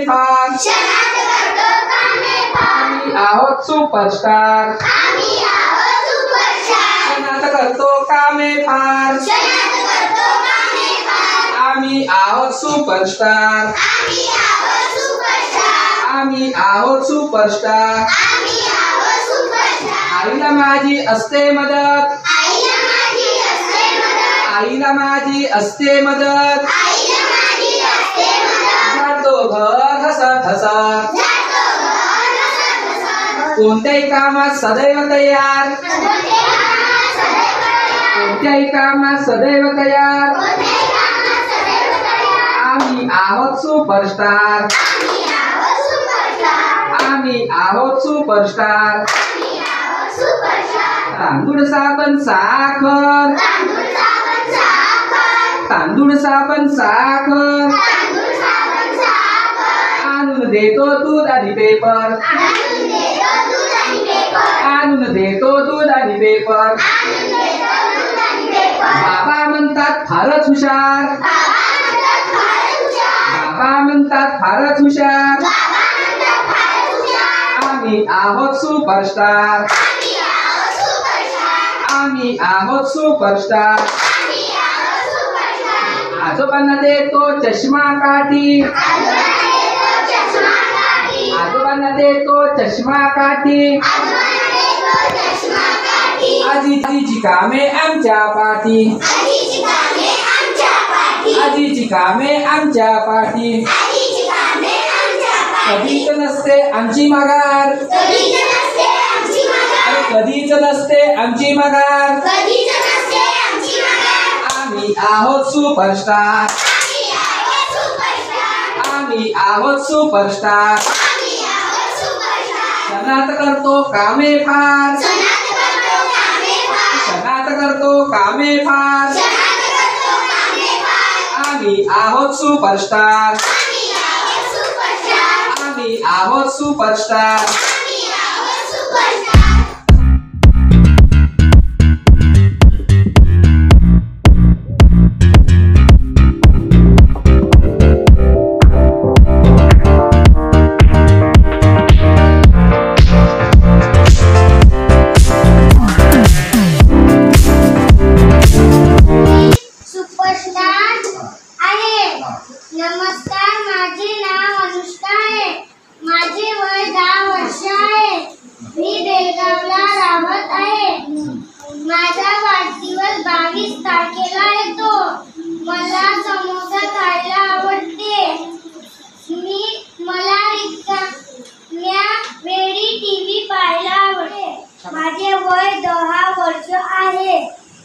फार, आम्ही आहोत सुपरस्टार, क्षणात करतो कामे फार, आम्ही आहोत सुपरस्टार, आम्ही आहोत सुपरस्टार. आईला माझी असते मदत, आईला माझी असते मदत, जातो घर हसत हसत, कोणत्याही कामात सदैव तयार, कोणत्याही कामात सदैव तयार. आम्ही आहोत सुपरस्टार, आम्ही आहोत सुपरस्टार. तांदूळ साबण साखर, तांदूळ साबण साखर, आणून देतो दूध आणि पेपर, आणून देतो दूध आणि पेपर. बाबा म्हणतात फारच हुशार, बाबा म्हणतात फारच हुशार. आम्ही आहोत सुपरस्टार, आम्ही आहोत सुपरस्टार. आजोबांना देतो चष्मा काठी, आजोबांना देतो चष्मा काठी. आजीची कामे आमच्या पाठी, आजीची कामे आमच्या पाठी. कधीच नसते आमची माघार, कधीच नसते आमची माघार. आम्ही आहोत सुपरस्टार, आम्ही आहोत सुपरस्टार. क्षणात करतो कामे फार, क्षणात करतो कामे फार. आम्ही आहोत सुपरस्टार, आम्ही आहोत सुपरस्टार. नमस्कार, माझे नाव अनुष्का आहे. माझे वय 10 वर्ष आहे. मी बेळगावला राहत आहे. माझा वाढदिवस 22 तारखेला येतो. मला समोसा खायला आवडते. मला रिकाम्या वेळी टीव्ही पाहायला आवडते. माझे वय 10 वर्ष आहे.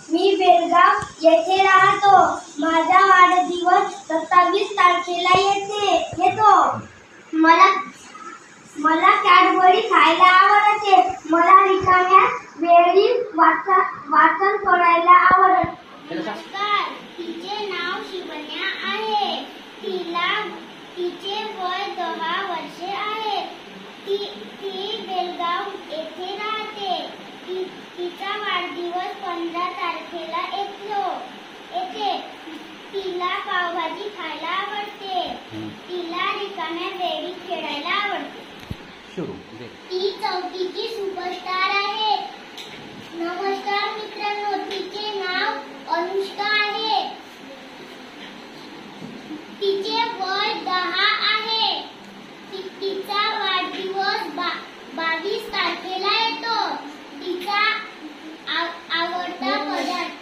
मी बेळगाव येथे राहतो. माझा वाढदिवस 27 तारखेला येतो. मला कॅडबरी खायला आवडते. मला रिकाम्या वेळी वाचन करायला आवडते. नमस्कार, तिचे नाव शिवन्या आहे. तिचे वय 10 वर्षे आहे. ती बेळगाव येथे राहते. तिचा वाढदिवस 15 तारखेला येते. तिला पावभाजी खायला आवडते. तिला रिकाम्या वेळी खेळायला आवडते. ती 4थीची सुपरस्टार आहे. नमस्कार मित्रांनो, तिचे नाव अनुष्का आहे. तिचे वय 10 आहे. तिचा वाढदिवस 22 तारखेला येतो. तिचा आवडता पदार्थ